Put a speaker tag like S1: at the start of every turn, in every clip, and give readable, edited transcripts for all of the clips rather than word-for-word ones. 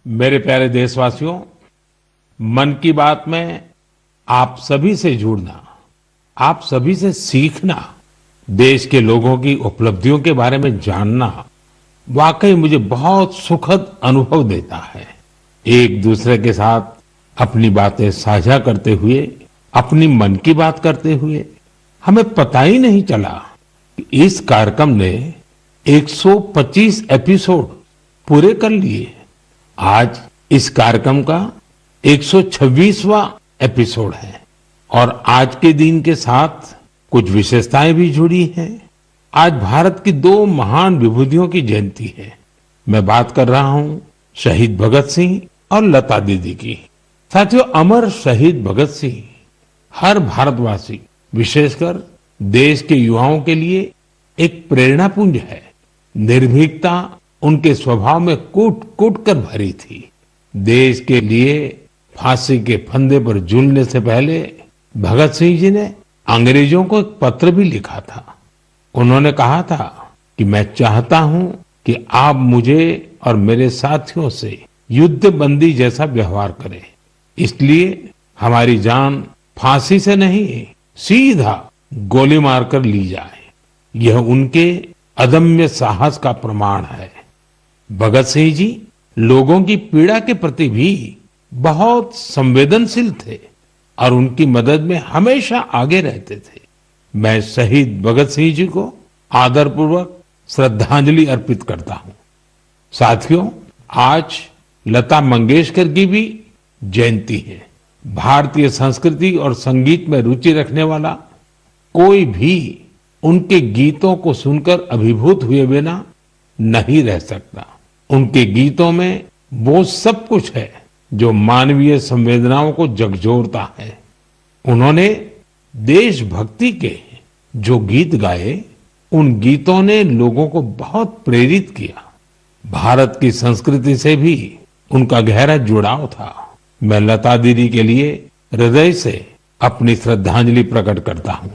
S1: मेरे प्यारे देशवासियों, मन की बात में आप सभी से जुड़ना, आप सभी से सीखना, देश के लोगों की उपलब्धियों के बारे में जानना वाकई मुझे बहुत सुखद अनुभव देता है। एक दूसरे के साथ अपनी बातें साझा करते हुए, अपनी मन की बात करते हुए हमें पता ही नहीं चला कि इस कार्यक्रम ने 125 एपिसोड पूरे कर लिए। आज इस कार्यक्रम का 126वां एपिसोड है और आज के दिन के साथ कुछ विशेषताएं भी जुड़ी हैं। आज भारत की दो महान विभूतियों की जयंती है। मैं बात कर रहा हूं शहीद भगत सिंह और लता दीदी की। साथियों, अमर शहीद भगत सिंह हर भारतवासी, विशेषकर देश के युवाओं के लिए एक प्रेरणा पुंज है। निर्भीकता उनके स्वभाव में कूट कूट कर भरी थी। देश के लिए फांसी के फंदे पर झूलने से पहले भगत सिंह जी ने अंग्रेजों को एक पत्र भी लिखा था। उन्होंने कहा था कि मैं चाहता हूं कि आप मुझे और मेरे साथियों से युद्ध बंदी जैसा व्यवहार करें। इसलिए हमारी जान फांसी से नहीं, सीधा गोली मारकर ली जाए। यह उनके अदम्य साहस का प्रमाण है। भगत सिंह जी लोगों की पीड़ा के प्रति भी बहुत संवेदनशील थे और उनकी मदद में हमेशा आगे रहते थे। मैं शहीद भगत सिंह जी को आदरपूर्वक श्रद्धांजलि अर्पित करता हूं। साथियों, आज लता मंगेशकर की भी जयंती है। भारतीय संस्कृति और संगीत में रुचि रखने वाला कोई भी उनके गीतों को सुनकर अभिभूत हुए बिना नहीं रह सकता। उनके गीतों में वो सब कुछ है जो मानवीय संवेदनाओं को झकझोरता है। उन्होंने देशभक्ति के जो गीत गाए, उन गीतों ने लोगों को बहुत प्रेरित किया। भारत की संस्कृति से भी उनका गहरा जुड़ाव था। मैं लता दीदी के लिए हृदय से अपनी श्रद्धांजलि प्रकट करता हूं।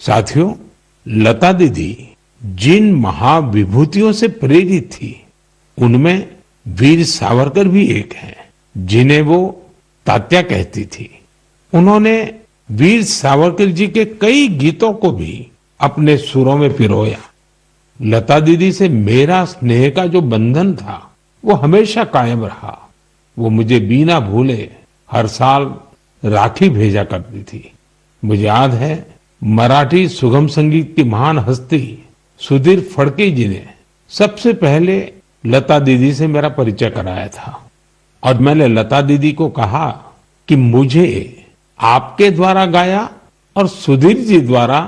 S1: साथियों, लता दीदी जिन महाविभूतियों से प्रेरित थी, उनमें वीर सावरकर भी एक हैं, जिन्हें वो तात्या कहती थी। उन्होंने वीर सावरकर जी के कई गीतों को भी अपने सुरों में पिरोया। लता दीदी से मेरा स्नेह का जो बंधन था, वो हमेशा कायम रहा। वो मुझे बिना भूले हर साल राखी भेजा करती थी। मुझे याद है, मराठी सुगम संगीत की महान हस्ती सुधीर फडके जी ने सबसे पहले लता दीदी से मेरा परिचय कराया था और मैंने लता दीदी को कहा कि मुझे आपके द्वारा गाया और सुधीर जी द्वारा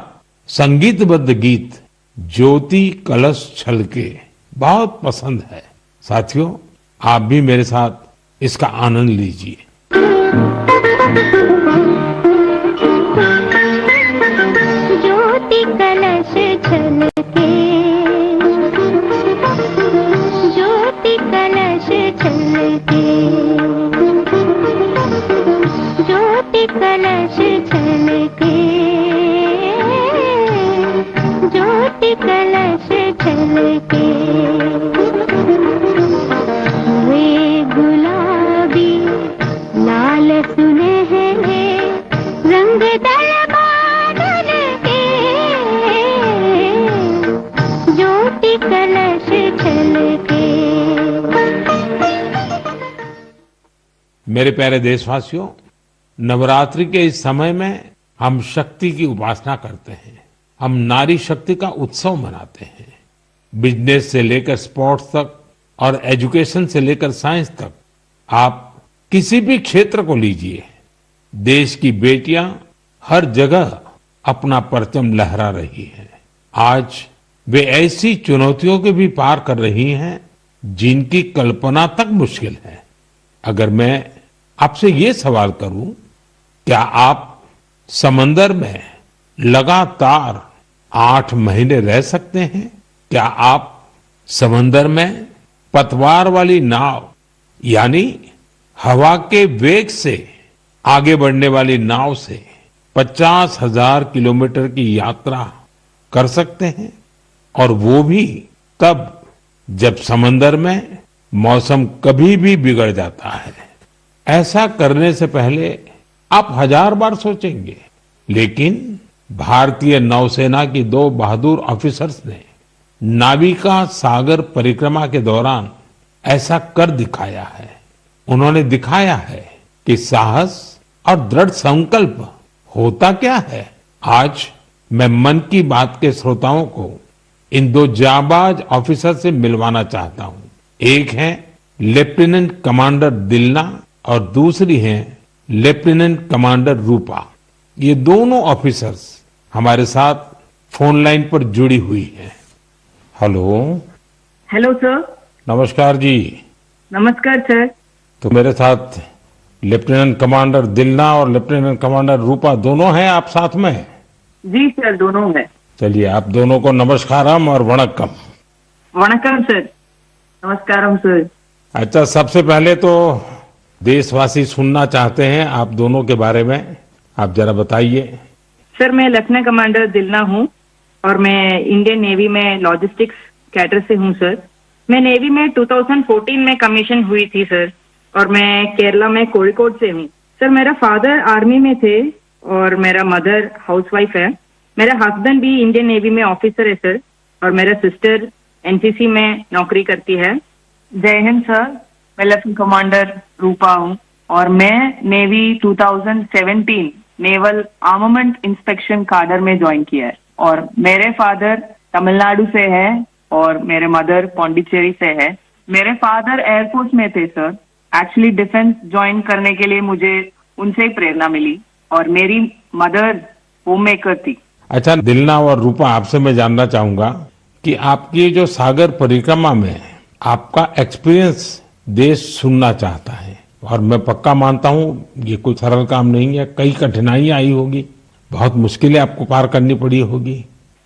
S1: संगीतबद्ध गीत ज्योति कलश छलके बहुत पसंद है। साथियों, आप भी मेरे साथ इसका आनंद लीजिए।
S2: ज्योति कलश छलके, ज्योति कलश छलके, ज्योति कलश छलके, ज्योति कलश छलके। वे गुलाबी लाल सुनहरे रंग दरबान के, ज्योति कलश छलके।
S1: मेरे प्यारे देशवासियों, नवरात्रि के इस समय में हम शक्ति की उपासना करते हैं। हम नारी शक्ति का उत्सव मनाते हैं। बिजनेस से लेकर स्पोर्ट्स तक और एजुकेशन से लेकर साइंस तक, आप किसी भी क्षेत्र को लीजिए, देश की बेटियां हर जगह अपना परचम लहरा रही हैं। आज वे ऐसी चुनौतियों के भी पार कर रही हैं जिनकी कल्पना तक मुश्किल है। अगर मैं आपसे ये सवाल करूं, क्या आप समंदर में लगातार 8 महीने रह सकते हैं? क्या आप समंदर में पतवार वाली नाव यानी हवा के वेग से आगे बढ़ने वाली नाव से 50,000 किलोमीटर की यात्रा कर सकते हैं? और वो भी तब जब समंदर में मौसम कभी भी बिगड़ जाता है। ऐसा करने से पहले आप 1000 बार सोचेंगे, लेकिन भारतीय नौसेना की 2 बहादुर ऑफिसर्स ने नाविका सागर परिक्रमा के दौरान ऐसा कर दिखाया है। उन्होंने दिखाया है कि साहस और दृढ़ संकल्प होता क्या है। आज मैं मन की बात के श्रोताओं को इन 2 जाबाज ऑफिसर से मिलवाना चाहता हूं। एक है लेफ्टिनेंट कमांडर दिलना और दूसरी है लेफ्टिनेंट कमांडर रूपा। ये दोनों ऑफिसर्स हमारे साथ फोन लाइन पर जुड़ी हुई हैं। हेलो।
S3: Hello sir.
S1: नमस्कार जी।
S3: नमस्कार सर।
S1: तो मेरे साथ लेफ्टिनेंट कमांडर दिलना और लेफ्टिनेंट कमांडर रूपा दोनों हैं आप साथ में?
S3: जी सर, दोनों हैं।
S1: चलिए आप दोनों को नमस्कारम और वणक्कम।
S3: वणक्कम सर। नमस्कारम सर।
S1: अच्छा, सबसे पहले तो देशवासी सुनना चाहते हैं आप दोनों के बारे में, आप जरा बताइए।
S3: सर, मैं लेफ्टिनेंट कमांडर दिलना हूँ और मैं इंडियन नेवी में लॉजिस्टिक्स कैडर से हूँ सर। मैं नेवी में 2014 में कमीशन हुई थी सर और मैं केरला में कोझिकोड से हूँ सर। मेरा फादर आर्मी में थे और मेरा मदर हाउसवाइफ है। मेरा हस्बैंड भी इंडियन नेवी में ऑफिसर है सर और मेरा सिस्टर एनसीसी में नौकरी करती है। जय हिंद सर, मैं लेफ्टिनेंट कमांडर रूपा हूँ और मैं navy 2017 naval armament inspection cadre में ज्वाइन किया है और मेरे फादर तमिलनाडु से है और मेरे मदर पौंडीचेरी से है। मेरे फादर एयरफोर्स में थे सर। एक्चुअली डिफेंस ज्वाइन करने के लिए मुझे उनसे ही प्रेरणा मिली और मेरी मदर होम मेकर थी।
S1: अच्छा दिलना और रूपा, आपसे मैं जानना चाहूंगा कि आपकी जो सागर परिक्रमा में आपका एक्सपीरियंस देश सुनना चाहता है और मैं पक्का मानता हूं ये कोई सरल काम नहीं है, कई कठिनाइयां आई होगी, बहुत मुश्किलें आपको पार करनी पड़ी होगी।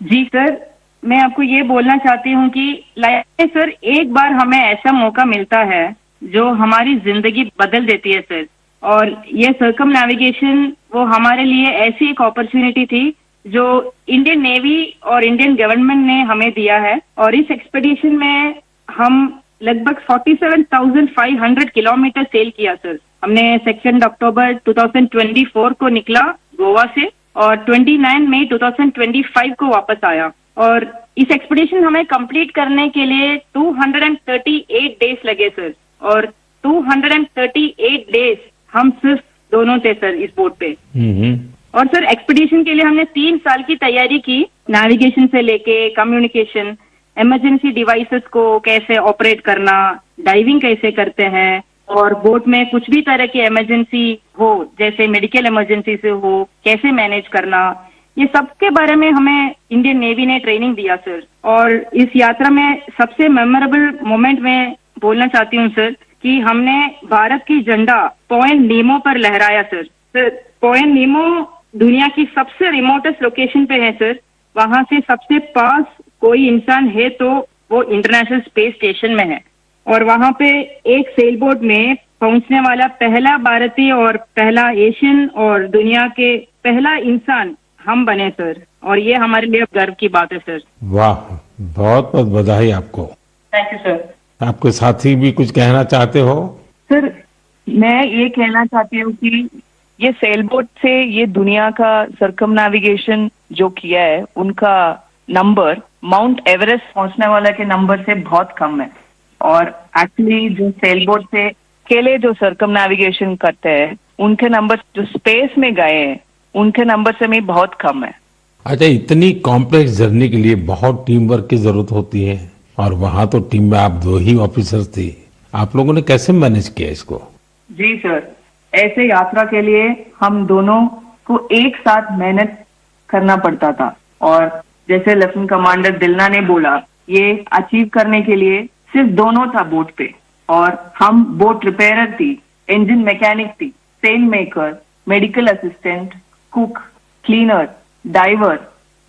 S3: जी सर, मैं आपको ये बोलना चाहती हूँ कि लाइफ में सर एक बार हमें ऐसा मौका मिलता है जो हमारी जिंदगी बदल देती है सर। और ये सर्कम नेविगेशन वो हमारे लिए ऐसी एक अपॉर्चुनिटी थी जो इंडियन नेवी और इंडियन गवर्नमेंट ने हमें दिया है। और इस एक्सपेडिशन में हम लगभग 47,500 किलोमीटर सेल किया सर। हमने 2 अक्टूबर 2024 को निकला गोवा से और 29 मई 2025 को वापस आया। और इस एक्सपेडिशन हमें कंप्लीट करने के लिए 238 डेज लगे सर और 238 डेज हम सिर्फ दोनों थे सर इस बोट पे। और सर एक्सपेडिशन के लिए हमने 3 साल की तैयारी की, नेविगेशन से लेके कम्युनिकेशन, इमरजेंसी डिवाइसेस को कैसे ऑपरेट करना, डाइविंग कैसे करते हैं और बोट में कुछ भी तरह की इमरजेंसी हो जैसे मेडिकल इमरजेंसी से हो कैसे मैनेज करना, ये सब के बारे में हमें इंडियन नेवी ने ट्रेनिंग दिया सर। और इस यात्रा में सबसे मेमोरेबल मोमेंट में बोलना चाहती हूँ सर कि हमने भारत की झंडा पॉइंट नीमो पर लहराया सर। सर पॉइंट नीमो दुनिया की सबसे रिमोटेस्ट लोकेशन पे है सर। वहां से सबसे पास कोई इंसान है तो वो इंटरनेशनल स्पेस स्टेशन में है और वहां पे एक सेल बोट में पहुंचने वाला पहला भारतीय और पहला एशियन और दुनिया के पहला इंसान हम बने सर। और ये हमारे लिए गर्व की बात है सर।
S1: वाह, बहुत बहुत बधाई आपको।
S3: Thank you sir.
S1: आपके साथी भी कुछ कहना चाहते हो?
S4: सर मैं ये कहना चाहती हूँ कि ये सेल बोट से ये दुनिया का सर्कम नेविगेशन जो किया है उनका नंबर माउंट एवरेस्ट पहुंचने वाला के नंबर से बहुत कम है। और एक्चुअली जो सेल बोट से अकेले जो सर्कम नेविगेशन करते हैं उनके नंबर जो स्पेस में गए हैं उनके नंबर से भी बहुत कम है।
S1: अच्छा, इतनी कॉम्प्लेक्स जर्नी के लिए बहुत टीम वर्क की जरूरत होती है और वहां तो टीम में आप 2 ही ऑफिसर्स थे, आप लोगों ने कैसे मैनेज किया इसको?
S4: जी सर, ऐसे यात्रा के लिए हम दोनों को एक साथ मेहनत करना पड़ता था और जैसे लेफ्टिनेंट कमांडर दिलना ने बोला ये अचीव करने के लिए सिर्फ दोनों था बोट पे और हम बोट रिपेयरर थी, इंजन मैकेनिक थी, sail maker, medical assistant, cook, cleaner, diver,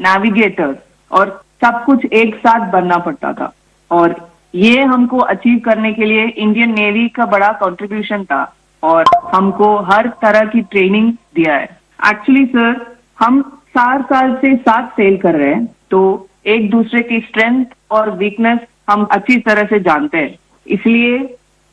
S4: navigator और सब कुछ एक साथ बनना पड़ता था। और ये हमको अचीव करने के लिए इंडियन नेवी का बड़ा कंट्रीब्यूशन था और हमको हर तरह की ट्रेनिंग दिया है। एक्चुअली सर, हम 4 साल से साथ सेल कर रहे हैं, तो एक दूसरे की स्ट्रेंथ और वीकनेस हम अच्छी तरह से जानते हैं। इसलिए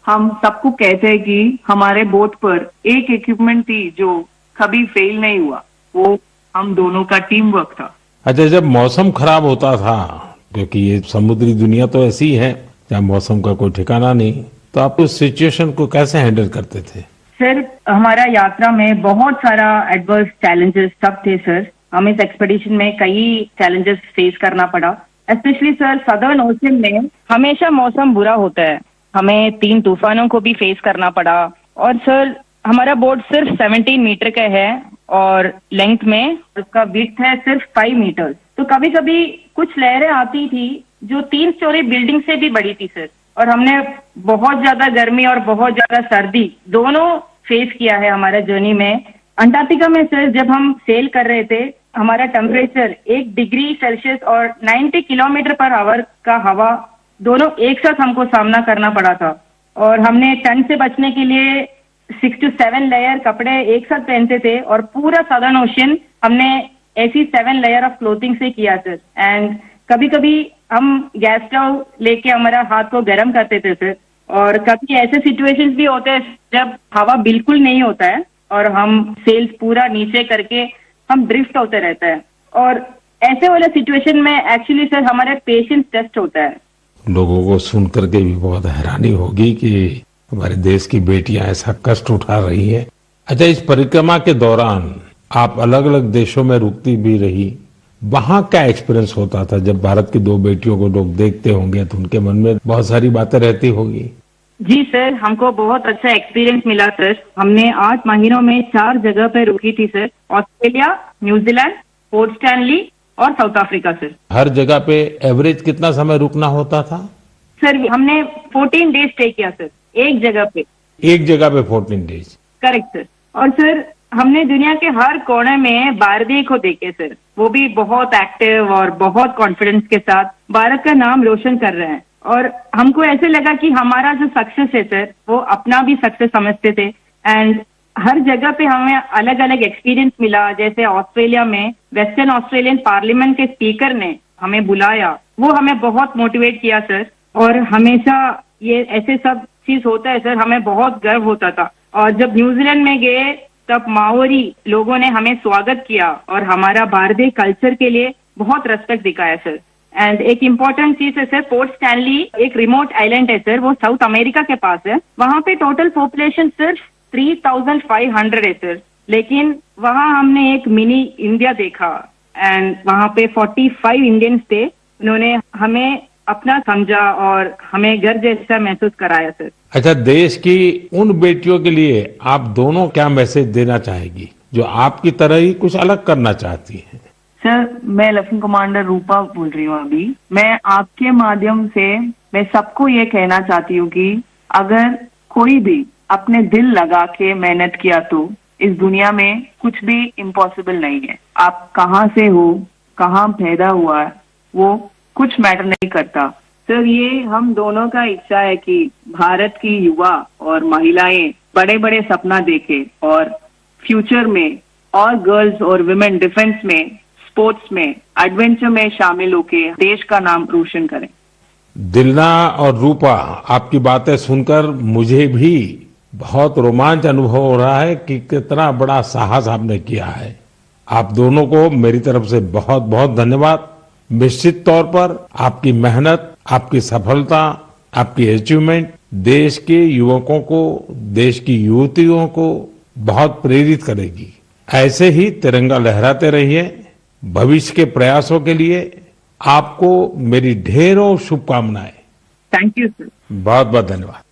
S4: हम सबको कहते हैं कि हमारे बोट पर एक इक्विपमेंट थी जो कभी फेल नहीं हुआ, वो हम दोनों का टीम वर्क था।
S1: अच्छा, जब मौसम खराब होता था, क्योंकि ये समुद्री दुनिया तो ऐसी है जहाँ मौसम का कोई ठिकाना नहीं, तो आप उस सिचुएशन को कैसे हैंडल करते थे?
S3: सर, हमारा यात्रा में बहुत सारा एडवर्स चैलेंजेस सब थे सर। हम इस एक्सपेडिशन में कई चैलेंजेस फेस करना पड़ा। स्पेशली सर, सदर्न ओशन में हमेशा मौसम बुरा होता है। हमें 3 तूफानों को भी फेस करना पड़ा। और सर, हमारा बोट सिर्फ 17 मीटर का है और लेंथ में उसका विड्थ है सिर्फ 5 मीटर। तो कभी कभी कुछ लहरें आती थी जो 3 स्टोरी बिल्डिंग से भी बड़ी थी सर। और हमने बहुत ज्यादा गर्मी और बहुत ज्यादा सर्दी दोनों फेस किया है हमारे जर्नी में। अंटार्कटिका में सर, जब हम सेल कर रहे थे, हमारा टेम्परेचर 1 डिग्री सेल्सियस और 90 किलोमीटर पर आवर का हवा दोनों एक साथ हमको सामना करना पड़ा था। और हमने ठंड से बचने के लिए 6 to 7 लेयर कपड़े एक साथ पहनते थे और पूरा सदर्न ओशन हमने ऐसी 7 लेयर ऑफ क्लोथिंग से किया सर। एंड कभी कभी हम गैस स्टोव लेके हमारा हाथ को गर्म करते थे सर। और कभी ऐसे सिचुएशंस भी होते हैं जब हवा बिल्कुल नहीं होता है और हम सेल्स पूरा नीचे करके हम ड्रिफ्ट होते रहते हैं। और ऐसे वाले सिचुएशन में एक्चुअली सर हमारे पेशेंस टेस्ट होता है।
S1: लोगों को सुन करके भी बहुत हैरानी होगी कि हमारे देश की बेटियां ऐसा कष्ट उठा रही हैं। अच्छा, इस परिक्रमा के दौरान आप अलग अलग देशों में रुकती भी रही, वहां क्या एक्सपीरियंस होता था? जब भारत की 2 बेटियों को लोग देखते होंगे तो उनके मन में बहुत सारी बातें रहती होगी।
S3: जी सर, हमको बहुत अच्छा एक्सपीरियंस मिला सर। हमने 8 महीनों में 4 जगह पे रुकी थी sir. Australia, New Zealand, port Stanley और साउथ अफ्रीका सर।
S1: हर जगह पे एवरेज कितना समय रुकना होता था?
S3: सर, हमने 14 डेज स्टे किया सर, एक जगह पे।
S1: एक जगह पे 14 डेज?
S3: Correct sir. और सर, हमने दुनिया के हर कोने में भारतीय को देखे सर। वो भी बहुत एक्टिव और बहुत कॉन्फिडेंस के साथ भारत का नाम रोशन कर रहे हैं। और हमको ऐसे लगा कि हमारा जो सक्सेस है सर, वो अपना भी सक्सेस समझते थे। एंड हर जगह पे हमें अलग अलग एक्सपीरियंस मिला। जैसे ऑस्ट्रेलिया में वेस्टर्न ऑस्ट्रेलियन पार्लियामेंट के स्पीकर ने हमें बुलाया, वो हमें बहुत मोटिवेट किया सर। और हमेशा ये ऐसे सब चीज होता है सर, हमें बहुत गर्व होता था। और जब न्यूजीलैंड में गए तब माओरी लोगों ने हमें स्वागत किया और हमारा भारतीय कल्चर के लिए बहुत रेस्पेक्ट दिखाया सर। एंड एक इम्पोर्टेंट चीज है सर, पोर्ट स्टैनली एक रिमोट आइलैंड है सर, वो साउथ अमेरिका के पास है। वहां पे टोटल पॉपुलेशन सिर्फ 3500 है सर। लेकिन वहां हमने एक मिनी इंडिया देखा एंड वहां पे 45 इंडियंस थे। उन्होंने हमें अपना समझा और हमें घर जैसा महसूस कराया सर।
S1: अच्छा, देश की उन बेटियों के लिए आप दोनों क्या मैसेज देना चाहेगी जो आपकी तरह ही कुछ अलग करना चाहती हैं?
S4: सर, मैं लेफ्टिनेंट कमांडर रूपा बोल रही हूँ अभी। मैं आपके माध्यम से मैं सबको ये कहना चाहती हूँ कि अगर कोई भी अपने दिल लगा के मेहनत किया तो इस दुनिया में कुछ भी इम्पॉसिबल नहीं है। आप कहाँ से हो, कहाँ पैदा हुआ है, वो कुछ मैटर नहीं करता। सर, ये हम दोनों का इच्छा है कि भारत की युवा और महिलाएं बड़े बड़े सपना देखें और फ्यूचर में और गर्ल्स और विमेन डिफेंस में, स्पोर्ट्स में, एडवेंचर में शामिल होकर देश का नाम रोशन करें।
S1: दिलना और रूपा, आपकी बातें सुनकर मुझे भी बहुत रोमांच अनुभव हो रहा है कि कितना बड़ा साहस आपने किया है। आप दोनों को मेरी तरफ से बहुत बहुत धन्यवाद। निश्चित तौर पर आपकी मेहनत, आपकी सफलता, आपकी अचीवमेंट देश के युवकों को, देश की युवतियों को बहुत प्रेरित करेगी। ऐसे ही तिरंगा लहराते रहिए। भविष्य के प्रयासों के लिए आपको मेरी ढेरों शुभकामनाएं।
S3: Thank you sir.
S1: बहुत बहुत धन्यवाद।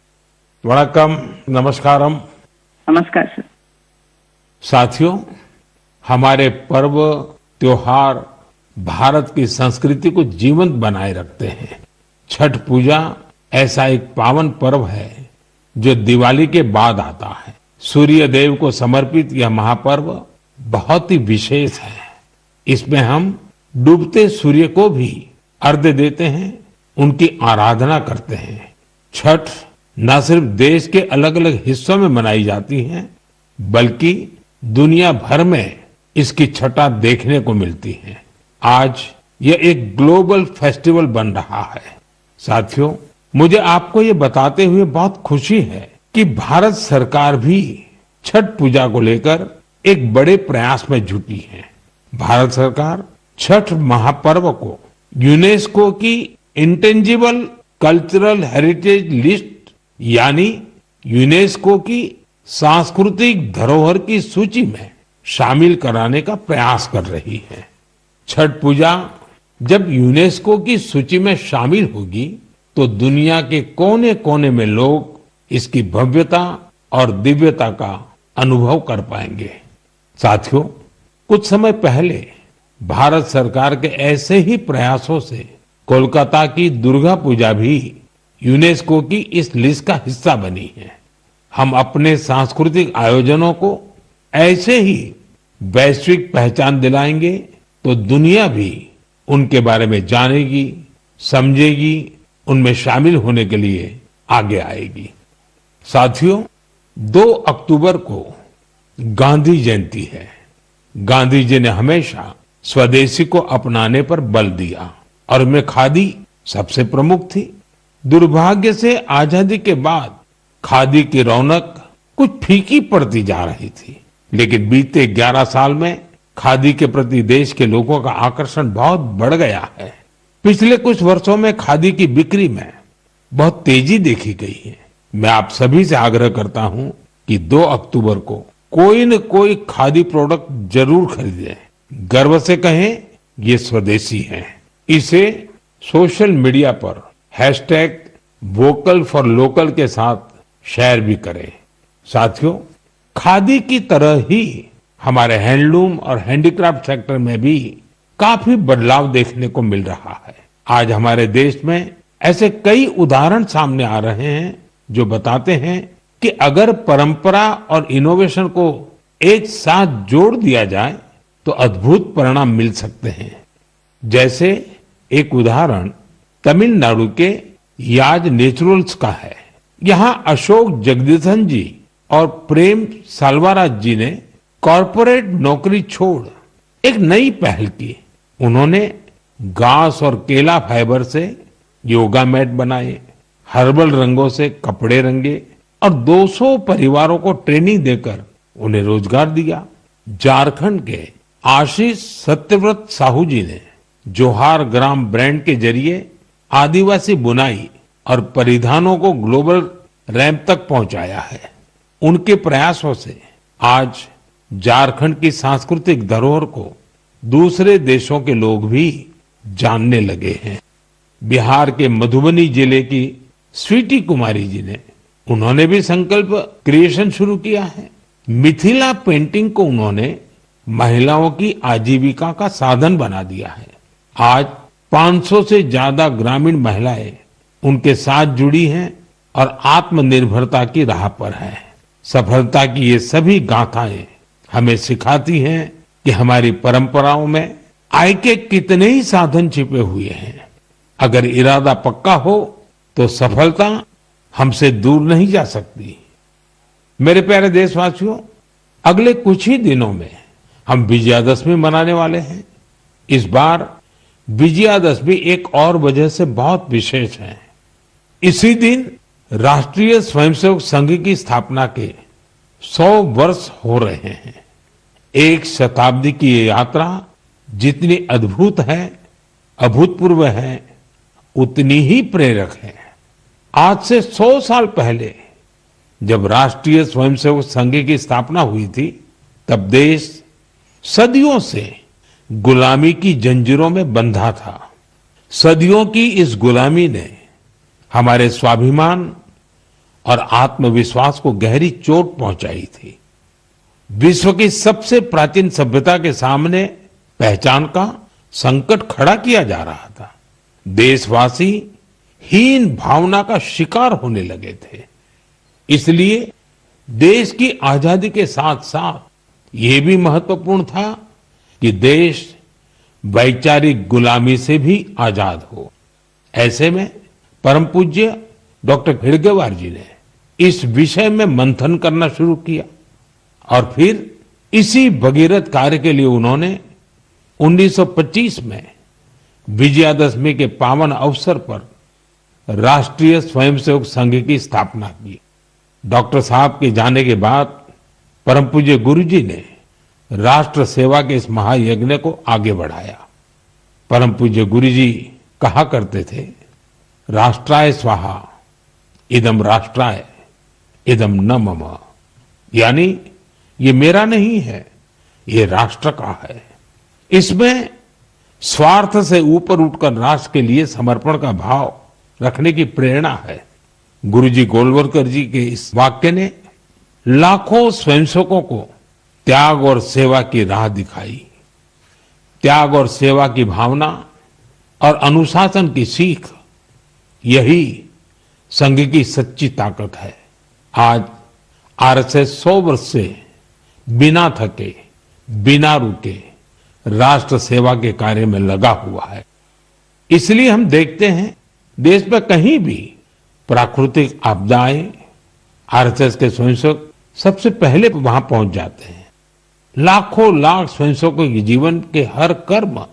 S1: वणक्कम, नमस्कारम।
S3: नमस्कार सर।
S1: साथियों, हमारे पर्व त्योहार भारत की संस्कृति को जीवंत बनाए रखते हैं। छठ पूजा ऐसा एक पावन पर्व है जो दिवाली के बाद आता है। सूर्य देव को समर्पित यह महापर्व बहुत ही विशेष है। इसमें हम डूबते सूर्य को भी अर्घ्य देते हैं, उनकी आराधना करते हैं। छठ न सिर्फ देश के अलग अलग हिस्सों में मनाई जाती है, बल्कि दुनिया भर में इसकी छठा देखने को मिलती है। आज यह एक ग्लोबल फेस्टिवल बन रहा है। साथियों, मुझे आपको ये बताते हुए बहुत खुशी है कि भारत सरकार भी छठ पूजा को लेकर एक बड़े प्रयास में जुटी है। भारत सरकार छठ महापर्व को यूनेस्को की इंटेंजिबल कल्चरल हेरिटेज लिस्ट यानी यूनेस्को की सांस्कृतिक धरोहर की सूची में शामिल कराने का प्रयास कर रही है। छठ पूजा जब यूनेस्को की सूची में शामिल होगी तो दुनिया के कोने कोने में लोग इसकी भव्यता और दिव्यता का अनुभव कर पाएंगे। साथियों, कुछ समय पहले भारत सरकार के ऐसे ही प्रयासों से कोलकाता की दुर्गा पूजा भी यूनेस्को की इस लिस्ट का हिस्सा बनी है। हम अपने सांस्कृतिक आयोजनों को ऐसे ही वैश्विक पहचान दिलाएंगे तो दुनिया भी उनके बारे में जानेगी, समझेगी, उनमें शामिल होने के लिए आगे आएगी। साथियों, 2 अक्टूबर को गांधी जयंती है। गांधी जी ने हमेशा स्वदेशी को अपनाने पर बल दिया और इनमें खादी सबसे प्रमुख थी। दुर्भाग्य से आजादी के बाद खादी की रौनक कुछ फीकी पड़ती जा रही थी, लेकिन बीते 11 साल में खादी के प्रति देश के लोगों का आकर्षण बहुत बढ़ गया है। पिछले कुछ वर्षों में खादी की बिक्री में बहुत तेजी देखी गई है। मैं आप सभी से आग्रह करता हूं कि 2 अक्टूबर को कोई न कोई खादी प्रोडक्ट जरूर खरीदें। गर्व से कहें ये स्वदेशी है। इसे सोशल मीडिया पर #वोकल फॉर लोकल के साथ शेयर भी करें। साथियों, खादी की तरह ही हमारे हैंडलूम और हैंडीक्राफ्ट सेक्टर में भी काफी बदलाव देखने को मिल रहा है। आज हमारे देश में ऐसे कई उदाहरण सामने आ रहे हैं जो बताते हैं कि अगर परंपरा और इनोवेशन को एक साथ जोड़ दिया जाए तो अद्भुत परिणाम मिल सकते हैं। जैसे एक उदाहरण तमिलनाडु के याज नेचुरल्स का है। यहाँ अशोक जगदीशन जी और प्रेम साल्वाराज जी ने कॉरपोरेट नौकरी छोड़ एक नई पहल की। उन्होंने घास और केला फाइबर से योगा मैट बनाए, हर्बल रंगों से कपड़े रंगे और 200 परिवारों को ट्रेनिंग देकर उन्हें रोजगार दिया। झारखंड के आशीष सत्यव्रत साहू जी ने जोहार ग्राम ब्रांड के जरिए आदिवासी बुनाई और परिधानों को ग्लोबल रैंप तक पहुंचाया है। उनके प्रयासों से आज झारखंड की सांस्कृतिक धरोहर को दूसरे देशों के लोग भी जानने लगे हैं। बिहार के मधुबनी जिले की स्वीटी कुमारी जी ने उन्होंने भी संकल्प क्रिएशन शुरू किया है। मिथिला पेंटिंग को उन्होंने महिलाओं की आजीविका का साधन बना दिया है। आज 500 से ज्यादा ग्रामीण महिलाएं उनके साथ जुड़ी हैं और आत्मनिर्भरता की राह पर है। सफलता की ये सभी गाथाएं हमें सिखाती हैं कि हमारी परंपराओं में आय के कितने ही साधन छिपे हुए हैं। अगर इरादा पक्का हो तो सफलता हमसे दूर नहीं जा सकती। मेरे प्यारे देशवासियों, अगले कुछ ही दिनों में हम विजयादशमी मनाने वाले हैं। इस बार विजयादशमी एक और वजह से बहुत विशेष है। इसी दिन राष्ट्रीय स्वयंसेवक संघ की स्थापना के 100 वर्ष हो रहे हैं। एक शताब्दी की ये यात्रा जितनी अद्भुत है, अभूतपूर्व है, उतनी ही प्रेरक है। आज से 100 साल पहले जब राष्ट्रीय स्वयंसेवक संघ की स्थापना हुई थी, तब देश सदियों से गुलामी की जंजीरों में बंधा था। सदियों की इस गुलामी ने हमारे स्वाभिमान और आत्मविश्वास को गहरी चोट पहुंचाई थी। विश्व की सबसे प्राचीन सभ्यता के सामने पहचान का संकट खड़ा किया जा रहा था। देशवासी हीन भावना का शिकार होने लगे थे। इसलिए देश की आजादी के साथ साथ ये भी महत्वपूर्ण था कि देश वैचारिक गुलामी से भी आजाद हो। ऐसे में परम पूज्य डॉक्टर हेडगेवार जी ने इस विषय में मंथन करना शुरू किया और फिर इसी भगीरथ कार्य के लिए उन्होंने 1925 में विजयादशमी के पावन अवसर पर राष्ट्रीय स्वयंसेवक संघ की स्थापना की। डॉक्टर साहब के जाने के बाद परम पूज्य गुरु जी ने राष्ट्र सेवा के इस महायज्ञ को आगे बढ़ाया। परम पूज्य गुरु जी कहा करते थे, राष्ट्राय स्वाहा इदम राष्ट्राय इदम न मम, यानी ये मेरा नहीं है, ये राष्ट्र का है। इसमें स्वार्थ से ऊपर उठकर राष्ट्र के लिए समर्पण का भाव रखने की प्रेरणा है। गुरुजी गोलवलकर जी के इस वाक्य ने लाखों स्वयंसेवकों को त्याग और सेवा की राह दिखाई। त्याग और सेवा की भावना और अनुशासन की सीख, यही संघ की सच्ची ताकत है। आज आरएसएस 100 वर्ष से बिना थके, बिना रुके राष्ट्र सेवा के कार्य में लगा हुआ है। इसलिए हम देखते हैं देश में कहीं भी प्राकृतिक आपदाएं, आरएसएस के स्वयंसेवक सबसे पहले वहां पहुंच जाते हैं। लाखों लाख स्वयंसेवकों के जीवन के हर कर्म,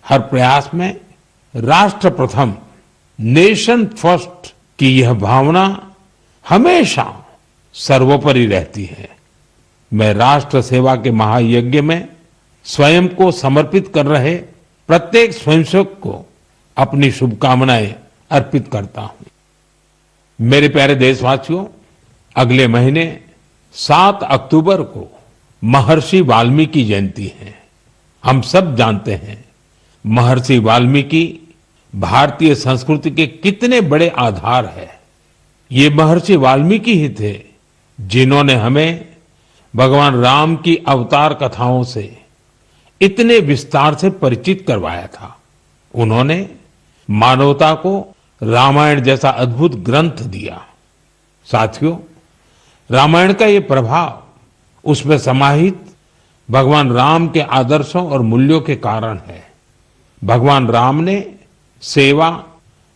S1: हर प्रयास में राष्ट्र प्रथम, नेशन फर्स्ट की यह भावना हमेशा सर्वोपरि रहती है। मैं राष्ट्र सेवा के महायज्ञ में स्वयं को समर्पित कर रहे प्रत्येक स्वयंसेवक को अपनी शुभकामनाएं अर्पित करता हूं। मेरे प्यारे देशवासियों, अगले महीने 7 अक्टूबर को महर्षि वाल्मीकि जयंती है। हम सब जानते हैं महर्षि वाल्मीकि भारतीय संस्कृति के कितने बड़े आधार है। ये महर्षि वाल्मीकि ही थे जिन्होंने हमें भगवान राम की अवतार कथाओं से इतने विस्तार से परिचित करवाया था। उन्होंने मानवता को रामायण जैसा अद्भुत ग्रंथ दिया। साथियों, रामायण का ये प्रभाव उसमें समाहित भगवान राम के आदर्शों और मूल्यों के कारण है। भगवान राम ने सेवा,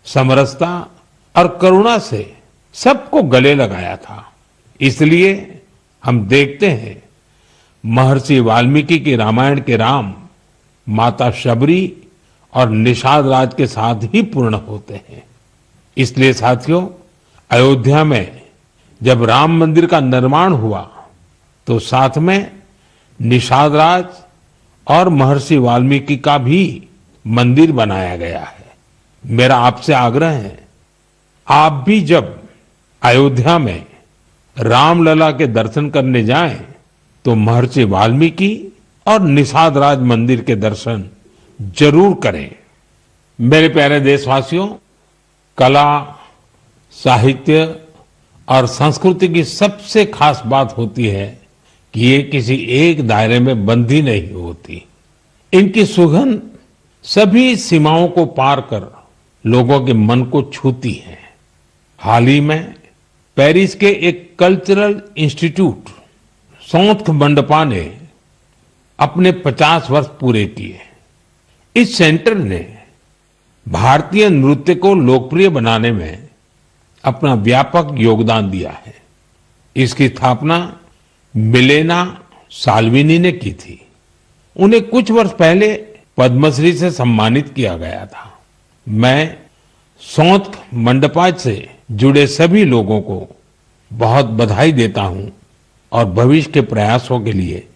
S1: समरसता और करुणा से सबको गले लगाया था। इसलिए हम देखते हैं महर्षि वाल्मीकि के रामायण के राम माता शबरी और निषाद राज के साथ ही पूर्ण होते हैं। इसलिए साथियों, अयोध्या में जब राम मंदिर का निर्माण हुआ तो साथ में निषाद राज और महर्षि वाल्मीकि का भी मंदिर बनाया गया है। मेरा आपसे आग्रह है, आप भी जब अयोध्या में रामलला के दर्शन करने जाएं तो महर्षि वाल्मीकि और निषाद राज मंदिर के दर्शन जरूर करें। मेरे प्यारे देशवासियों, कला, साहित्य और संस्कृति की सबसे खास बात होती है कि ये किसी एक दायरे में बंधी नहीं होती। इनकी सुगंध सभी सीमाओं को पार कर लोगों के मन को छूती है। हाल ही में पेरिस के एक कल्चरल इंस्टीट्यूट सौंथ मंडपा ने अपने 50 वर्ष पूरे किए। इस सेंटर ने भारतीय नृत्य को लोकप्रिय बनाने में अपना व्यापक योगदान दिया है। इसकी स्थापना मिलेना साल्विनी ने की थी। उन्हें कुछ वर्ष पहले पद्मश्री से सम्मानित किया गया था। मैं सौंथ मंडपा से जुड़े सभी लोगों को बहुत बधाई देता हूं और भविष्य के प्रयासों के लिए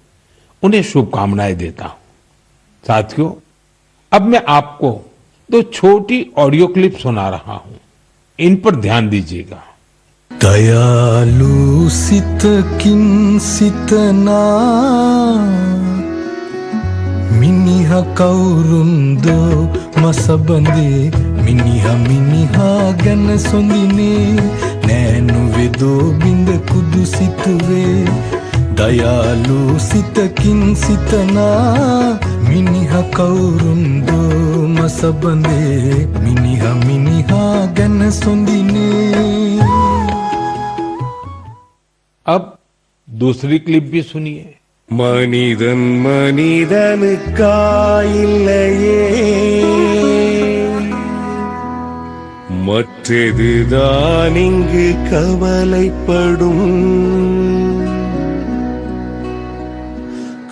S1: उन्हें शुभकामनाएं देता हूं। साथियों, अब मैं आपको 2 छोटी ऑडियो क्लिप सुना रहा हूं। इन पर ध्यान दीजिएगा।
S5: दयालु सित किन सितना मिनिहा कौरुंदो मसबंदे मिनिहा गन सोंदिने नैनु वेदो बिंद कुदु सितुवे दयालु सित किन सितना मिनिहा कौरुंदो मसबंदे मिनिहा गन सोंदिने।
S1: अब दूसरी क्लिप भी सुनिए।
S6: மனிதன் மனிதனுக்காயில்லையே மற்றதுதான் இங்கு கவலைப்படும்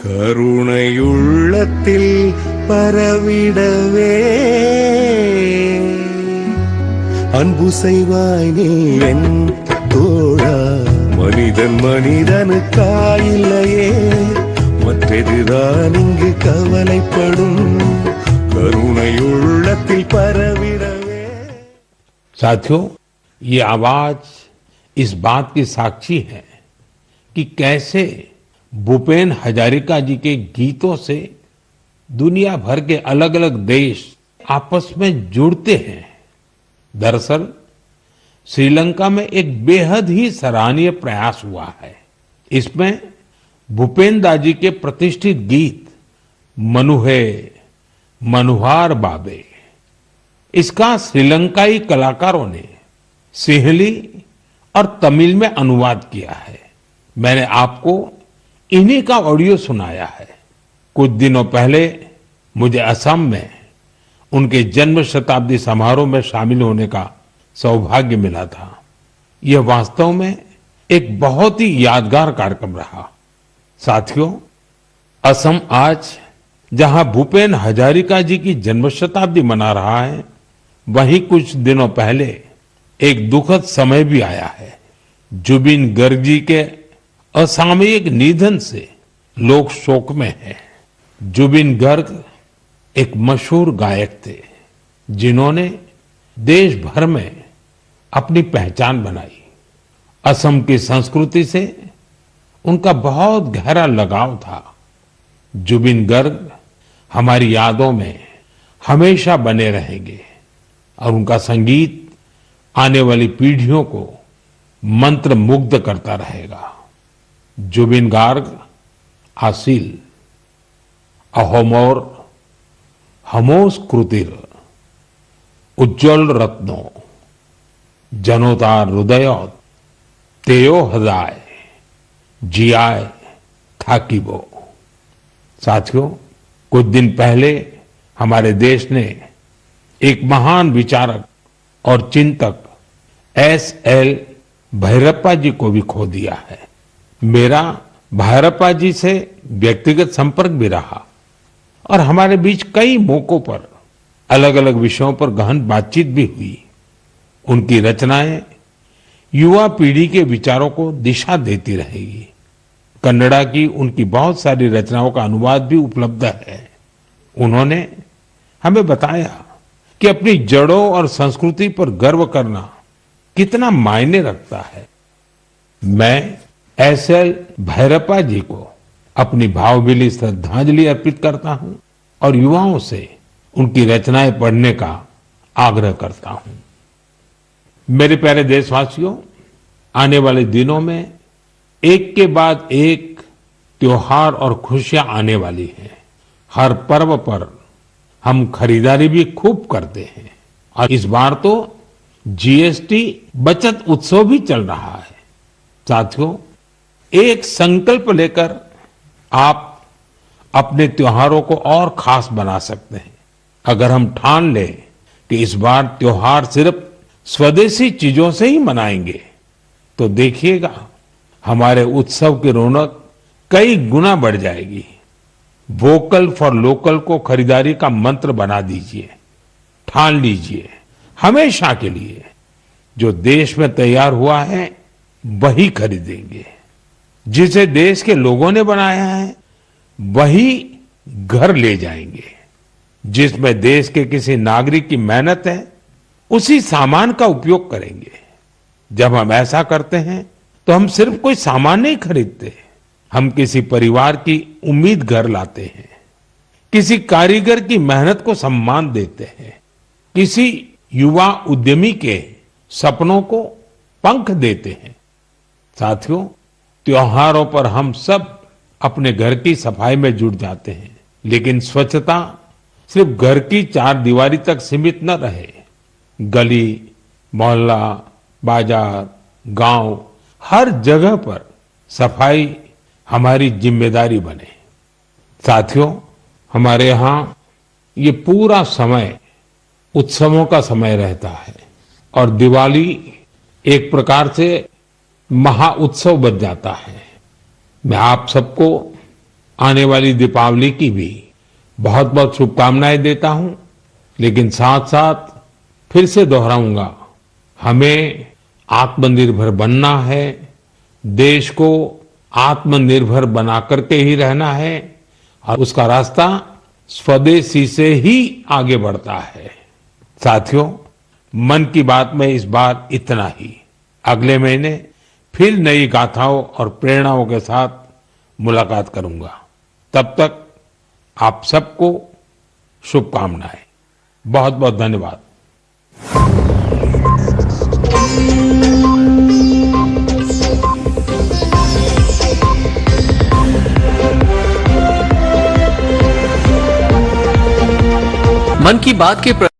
S6: கருணையுள்ளத்தில் பரவிடவே அன்பு செய்வாய் நீ என் தோழா மனிதன் மனிதனுக்காயில்லையே மற்றதுதான் இங்கு கவலைப்படும் கருணையுள்ளத்தில் பரவிடவே
S1: साथियों, ये आवाज इस बात की साक्षी है कि कैसे भूपेन हजारिका जी के गीतों से दुनिया भर के अलग अलग देश आपस में जुड़ते हैं। दरअसल श्रीलंका में एक बेहद ही सराहनीय प्रयास हुआ है। इसमें भूपेन दा जी के प्रतिष्ठित गीत मनुहे मनुहार बाबे इसका श्रीलंकाई कलाकारों ने सिंहली और तमिल में अनुवाद किया है। मैंने आपको इन्हीं का ऑडियो सुनाया है। कुछ दिनों पहले मुझे असम में उनके जन्म शताब्दी समारोह में शामिल होने का सौभाग्य मिला था। यह वास्तव में एक बहुत ही यादगार कार्यक्रम रहा। साथियों, असम आज जहां भूपेन हजारिका जी की जन्म शताब्दी मना रहा है, वहीं कुछ दिनों पहले एक दुखद समय भी आया है। जुबिन गर्ग जी के असामयिक निधन से लोग शोक में हैं। जुबिन गर्ग एक मशहूर गायक थे जिन्होंने देश भर में अपनी पहचान बनाई। असम की संस्कृति से उनका बहुत गहरा लगाव था। जुबिन गर्ग हमारी यादों में हमेशा बने रहेंगे और उनका संगीत आने वाली पीढ़ियों को मंत्र मुग्ध करता रहेगा। जुबिन गार्ग आसिल अहोमोर हमोस कृतिर उज्जवल रत्नो जनोतार हृदय तेयो हृदय जियाय थाकीबो। साथियों, कुछ दिन पहले हमारे देश ने एक महान विचारक और चिंतक S.L. भैरप्पा जी को भी खो दिया है। मेरा भैरप्पा जी से व्यक्तिगत संपर्क भी रहा और हमारे बीच कई मौकों पर अलग अलग विषयों पर गहन बातचीत भी हुई। उनकी रचनाएं युवा पीढ़ी के विचारों को दिशा देती रहेगी। कन्नड़ा की उनकी बहुत सारी रचनाओं का अनुवाद भी उपलब्ध है। उन्होंने हमें बताया कि अपनी जड़ों और संस्कृति पर गर्व करना कितना मायने रखता है। मैं S.L. भैरप्पा जी को अपनी भावभीनी श्रद्धांजलि अर्पित करता हूं और युवाओं से उनकी रचनाएं पढ़ने का आग्रह करता हूं। मेरे प्यारे देशवासियों, आने वाले दिनों में एक के बाद एक त्योहार और खुशियां आने वाली हैं। हर पर्व पर हम खरीदारी भी खूब करते हैं और इस बार तो GST बचत उत्सव भी चल रहा है। साथियों, एक संकल्प लेकर आप अपने त्योहारों को और खास बना सकते हैं। अगर हम ठान लें कि इस बार त्योहार सिर्फ स्वदेशी चीजों से ही मनाएंगे, तो देखिएगा हमारे उत्सव की रौनक कई गुना बढ़ जाएगी। वोकल फॉर लोकल को खरीदारी का मंत्र बना दीजिए। ठान लीजिए हमेशा के लिए जो देश में तैयार हुआ है वही खरीदेंगे। जिसे देश के लोगों ने बनाया है वही घर ले जाएंगे। जिसमें देश के किसी नागरिक की मेहनत है उसी सामान का उपयोग करेंगे। जब हम ऐसा करते हैं तो हम सिर्फ कोई सामान नहीं खरीदते, हम किसी परिवार की उम्मीद घर लाते हैं, किसी कारीगर की मेहनत को सम्मान देते हैं, किसी युवा उद्यमी के सपनों को पंख देते हैं। साथियों, त्योहारों पर हम सब अपने घर की सफाई में जुट जाते हैं, लेकिन स्वच्छता सिर्फ घर की चार दीवारी तक सीमित न रहे। गली, मोहल्ला, बाजार, गांव, हर जगह पर सफाई हमारी जिम्मेदारी बने। साथियों, हमारे यहाँ ये पूरा समय उत्सवों का समय रहता है और दिवाली एक प्रकार से महाउत्सव बन जाता है। मैं आप सबको आने वाली दीपावली की भी बहुत बहुत शुभकामनाएं देता हूं, लेकिन साथ साथ फिर से दोहराऊंगा, हमें आत्मनिर्भर बनना है, देश को आत्मनिर्भर बना करके ही रहना है और उसका रास्ता स्वदेशी से ही आगे बढ़ता है। साथियों, मन की बात में इस बार इतना ही। अगले महीने फिर नई गाथाओं और प्रेरणाओं के साथ मुलाकात करूंगा। तब तक आप सबको शुभकामनाएं। बहुत बहुत धन्यवाद।
S7: मन की बात के